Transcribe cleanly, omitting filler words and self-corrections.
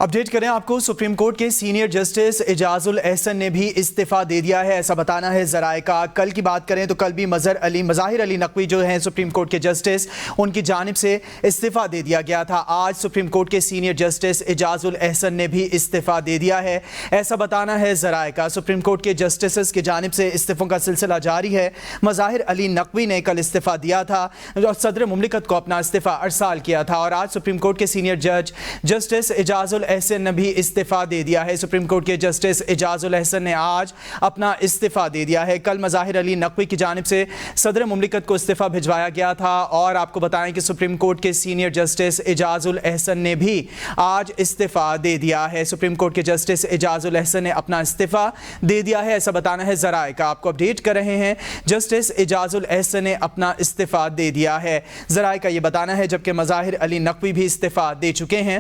Update करें आपको, supreme court के सीनियर जस्टिस एजाज उल एहसन ने भी इस्तीफा दे दिया है, ऐसा बताना है ज़राए का। कल की बात करें तो कल भी मज़ाहिर अली नकवी जो हैं सुप्रीम कोर्ट के जस्टिस, उनकी जानिब से इस्तीफा दे दिया गया था। आज सुप्रीम कोर्ट के सीनियर जस्टिस एजाज उल एहसन ने भी इस्तीफा दे दिया है, ऐसा बताना है ज़राए का। सुप्रीम कोर्ट के जस्टिस की जानिब से इस्तीफ़ों का सिलसिला जारी है। मज़ाहिर अली नकवी ने कल इस्तीफा दिया था और सदर मुमलिकत को अपना इस्तीफा अरसाल किया था, और आज सुप्रीम कोर्ट के सीनियर जज जस्टिस एजाज उल एहसन ने भी इस्तीफा दे दिया है। सुप्रीम कोर्ट के जस्टिस एजाज उल एहसन ने आज अपना इस्तीफा दे दिया है। कल मज़ाहिर अली नकवी की जानिब से सदर मुमलिकत को इस्तीफा भिजवाया गया था, और आपको बताएं कि सुप्रीम कोर्ट के सीनियर जस्टिस एजाज उल एहसन ने भी आज इस्तीफा दे दिया है। सुप्रीम कोर्ट के जस्टिस एजाज उल एहसन ने अपना इस्तीफा दे दिया है, ऐसा बताना है ज़राए का। आपको अपडेट कर रहे हैं, जस्टिस एजाज उल एहसन ने अपना इस्तीफा दे दिया है, ज़राए का ये बताना है, जबकि मज़ाहिर अली नकवी भी इस्तीफा दे चुके हैं।